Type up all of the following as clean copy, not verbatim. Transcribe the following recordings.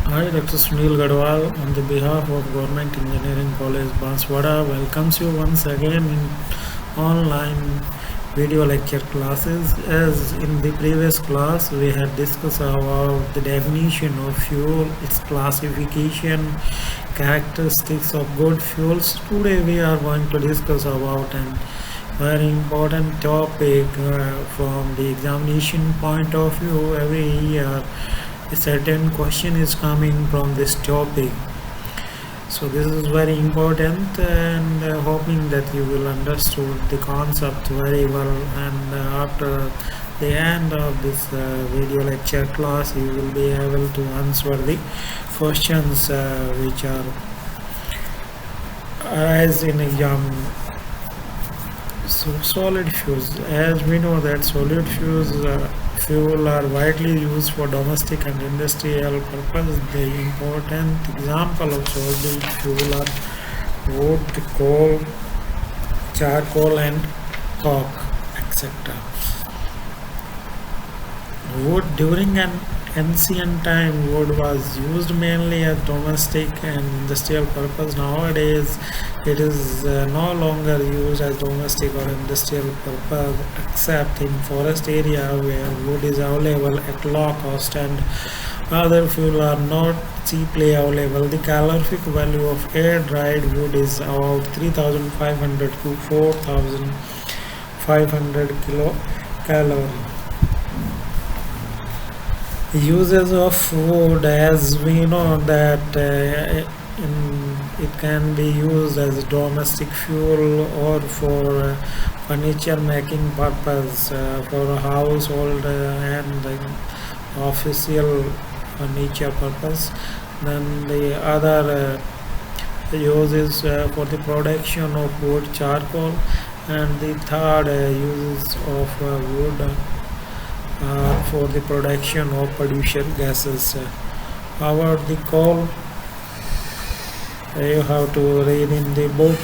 Hi, Dr. Sunil Gadwal, on the behalf of Government Engineering College Banswara, welcomes you once again in online video lecture classes. As in the previous class, we had discussed about the definition of fuel, its classification, characteristics of good fuels. Today, we are going to discuss about an very important topic from the examination point of view. Every year a certain question is coming from this topic, so this is very important, and hoping that you will understood the concept very well, and after the end of this video lecture class you will be able to answer the questions which are arise in exam. So solid fuels, as we know that solid fuel are widely used for domestic and industrial purpose. The important example of solid fuel are wood, coal, charcoal and coke, etc. Wood, during an ancient time, wood was used mainly as domestic and industrial purpose. Nowadays it is no longer used as domestic or industrial purpose except in forest area where wood is available at low cost and other fuel are not cheaply available. The calorific value of air dried wood is about 3500 to 4500 kilocalorie. Uses of wood, as we know that it can be used as domestic fuel or for furniture making purpose, for household and official furniture purpose. Then the other uses for the production of wood, charcoal, and the third uses of wood for the production of pollution gases. About the coal, you have to read in the book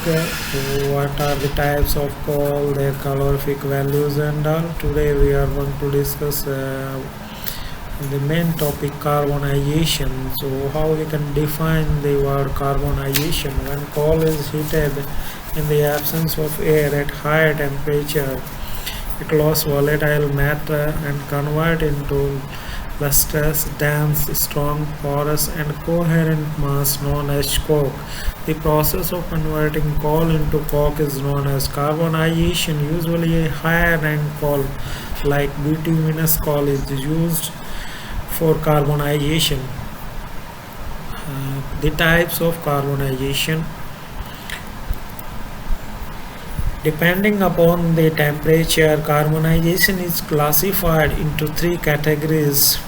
what are the types of coal, their calorific values and all. Today we are going to discuss the main topic, carbonization. So how we can define the word carbonization? When coal is heated in the absence of air at high temperature, it loses volatile matter and convert into lustrous, dense, strong, porous and coherent mass known as coke. The process of converting coal into coke is known as carbonization. Usually a higher rank coal like bituminous coal is used for carbonization. The types of carbonization: depending upon the temperature, carbonization is classified into three categories.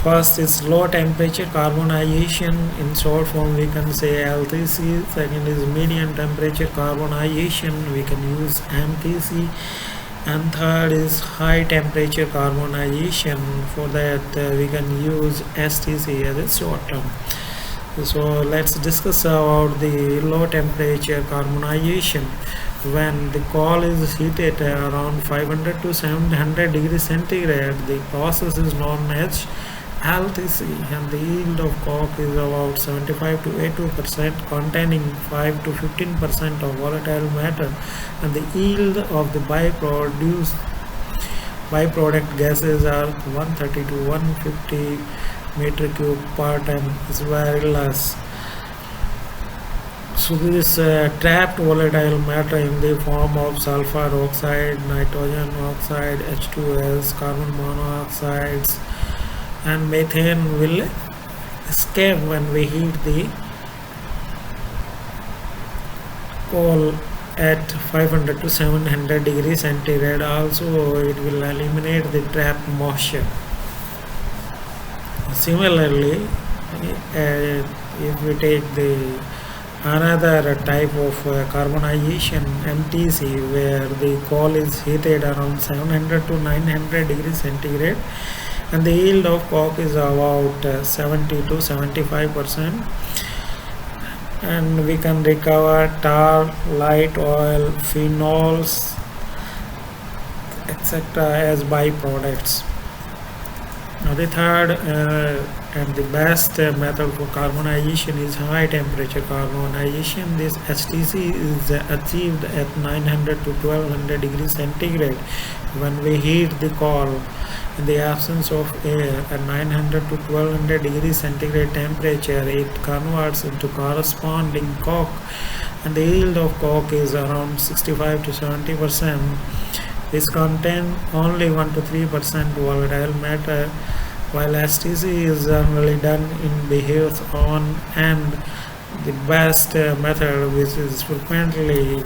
First is low temperature carbonization, in short form we can say LTC. Second is medium temperature carbonization, we can use MTC. And third is high temperature carbonization, for that we can use STC as a short term. So let's discuss about the low temperature carbonization. When the coal is heated around 500 to 700 degrees centigrade, the process is known as LTC, and the yield of coke is about 75 to 82%, containing 5 to 15% of volatile matter, and the yield of the byproduct gases are 130 to 150 meter cube per ton, is very less. So this trapped volatile matter in the form of sulfur oxide, nitrogen oxide, H2S, carbon monoxides and methane will escape when we heat the coal at 500 to 700 degrees centigrade. Also it will eliminate the trapped moisture. Similarly, if we take the another type of carbonization, MTC, where the coal is heated around 700 to 900 degrees centigrade and the yield of coke is about 70 to 75%, and we can recover tar, light oil, phenols, etc. as byproducts. The third and the best method for carbonization is high temperature carbonization. This HTC is achieved at 900 to 1200 degrees centigrade. When we heat the coal in the absence of air at 900 to 1200 degrees centigrade temperature, it converts into corresponding coke, and the yield of coke is around 65 to 70%. This contain only 1 to 3% volatile matter, while STC is generally done in behaves on, and the best method which is frequently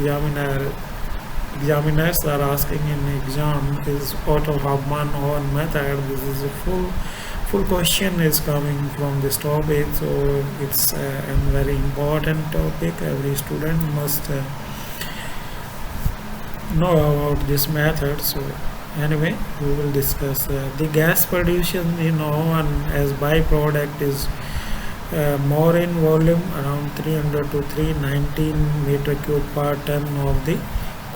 examiners are asking in exam is Otto Hoffmann oven method. This is a full question is coming from this topic, so it's a very important topic. Every student must know about this method. So anyway, we will discuss the gas production in oven as byproduct is more in volume, around 300 to 319 meter cube per ton of the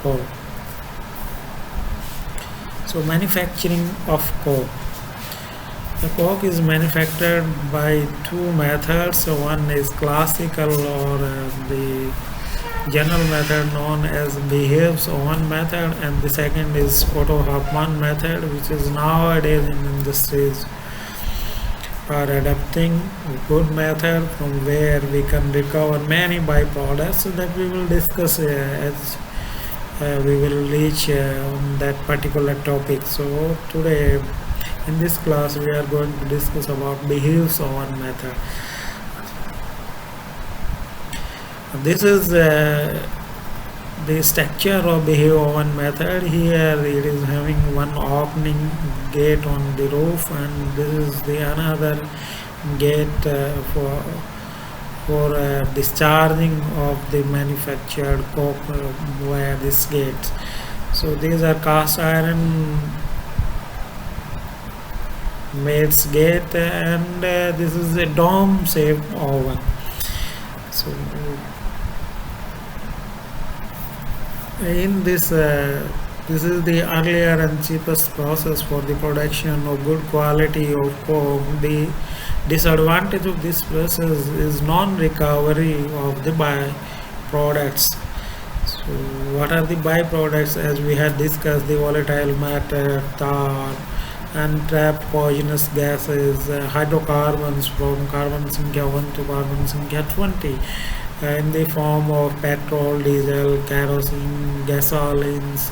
coal. So manufacturing of coke. The coke is manufactured by two methods. So one is classical or the general method known as Behaves oven method, and the second is Otto Hoffmann method, which is nowadays in industries are adapting a good method from where we can recover many byproducts. So that we will discuss as we will reach on that particular topic. So today in this class we are going to discuss about Behaves oven method. This is the structure of Behave oven method. Here it is having one opening gate on the roof, and this is the another gate for discharging of the manufactured coke via this gate. So these are cast iron made gate, and this is a dome shaped oven. So in this this is the earlier and cheapest process for the production of good quality of coke. The disadvantage of this process is non-recovery of the byproducts. So what are the byproducts? As we had discussed, the volatile matter, tar, and trapped poisonous gases, hydrocarbons from carbon संख्या 1 to carbon संख्या 20 in the form of petrol, diesel, kerosene, gasolines,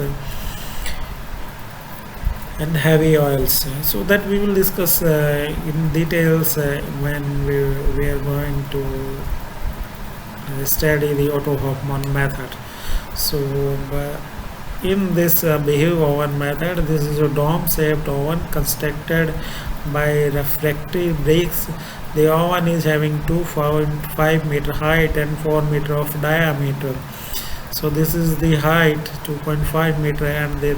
and heavy oils. So that we will discuss in details when we are going to study the Otto Hoffmann method. So in this Behave oven method, this is a dome-shaped oven constructed by refractory bricks. The oven is having 2.5 meter height and 4 meter of diameter. So this is the height 2.5 meter, and the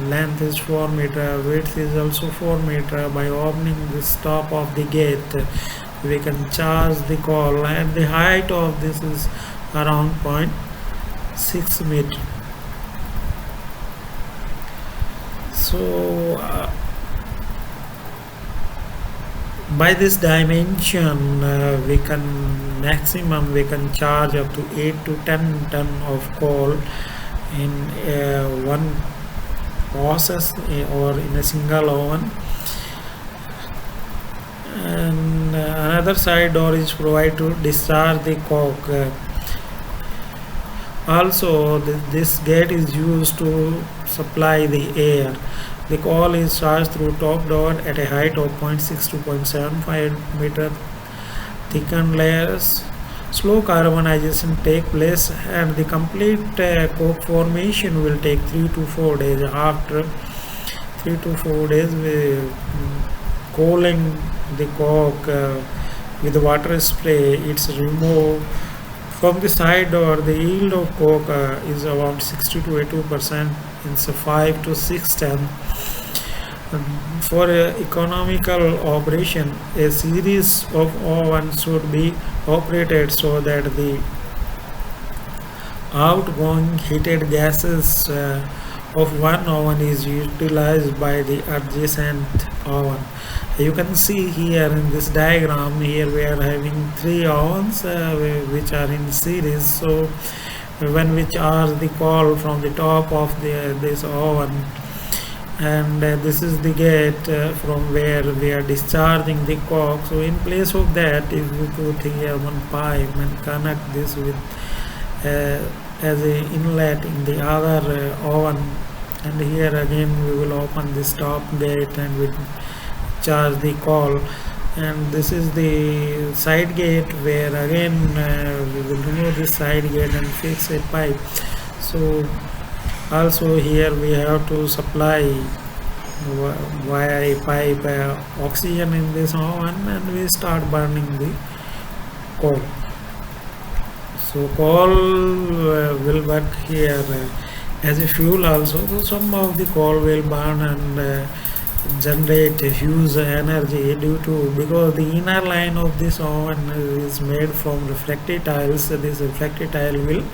length is 4 meter. Width is also 4 meter. By opening this top of the gate, we can charge the coal, and the height of this is around 0.6 meter. So by this dimension we can charge up to 8 to 10 ton of coal in one process or in a single oven. And another side door is provided to discharge the coke. Also this gate is used to supply the air. The coal is charged through top door at a height of 0.6 to 0.75 meter thickened layers. Slow carbonization take place, and the complete coke formation will take 3 to 4 days. After 3 to 4 days, we cooling the coke with water spray. It's removed from the side door. The yield of coke is around 60 to 82%. It's 5 to 6 ton. For economical operation, a series of ovens should be operated so that the outgoing heated gases of one oven is utilized by the adjacent oven, You can see here in this diagram, here we are having three ovens which are in series. So when we charge the coal from the top of this oven, and this is the gate from where we are discharging the coke. So in place of that, if we put here one pipe and connect this with as a inlet in the other oven, and here again we will open this top gate and we charge the coal. And this is the side gate where again we will remove this side gate and fix a pipe. So also here we have to supply via a pipe oxygen in this oven, and we start burning the coal. So coal will work here as a fuel also. So some of the coal will burn and generate huge energy because the inner line of this oven is made from refractory tiles. This refractory tile will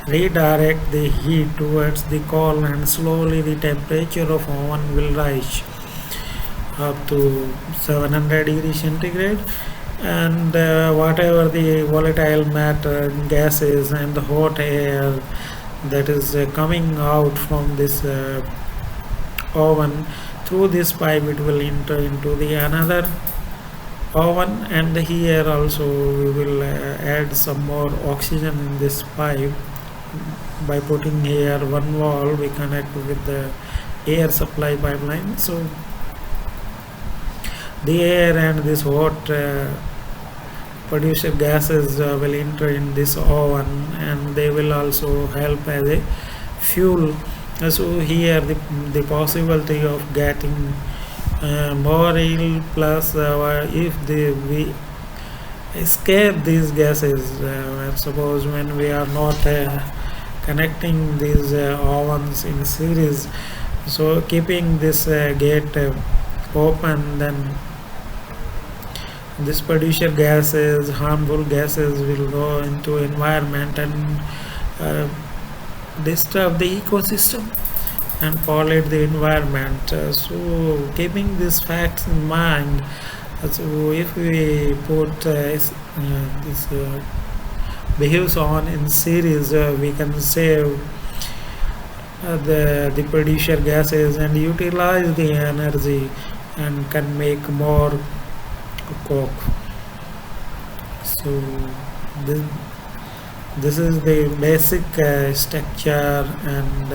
redirect the heat towards the coal, and slowly the temperature of oven will rise up to 700 degrees centigrade, and whatever the volatile matter, gases and the hot air that is coming out from this oven, through this pipe it will enter into the another oven. And here also we will add some more oxygen in this pipe by putting here one wall. We connect with the air supply pipeline, so the air and this hot producer gases will enter in this oven, and they will also help as a fuel. So here the possibility of getting more yield, plus if we escape these gases, suppose when we are not connecting these ovens in series, so keeping this gate open, then this producer gases, harmful gases, will go into environment and disturb the ecosystem and pollute the environment. So keeping these facts in mind, so if we put this behaves on in series, we can save the producer gases and utilize the energy and can make more coke. So this is the basic structure and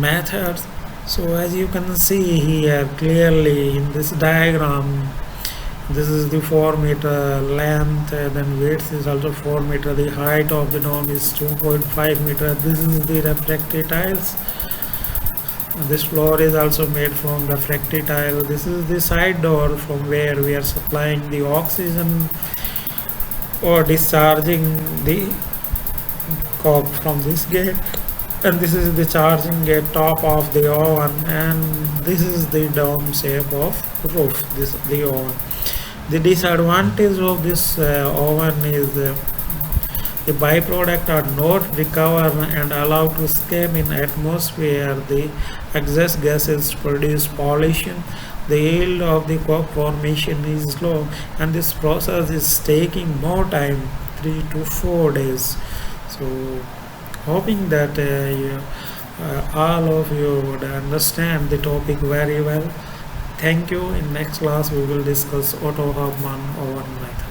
methods. So as you can see here clearly in this diagram, this is the 4 meter length, then width is also 4 meter, the height of the dome is 2.5 meter. This is the refractory tiles. This floor is also made from refractory tile. This is the side door from where we are supplying the oxygen or discharging the coke from this gate, and this is the charging gate top of the oven, and this is the dome shape of roof, this the oven. The disadvantage of this oven is the byproduct are not recovered and allowed to escape in atmosphere. The exhaust gases produce pollution. The yield of the coke formation is low, and this process is taking more time, 3 to 4 days. So hoping that all of you would understand the topic very well. Thank you. In next class we will discuss Otto Hofmann oven method.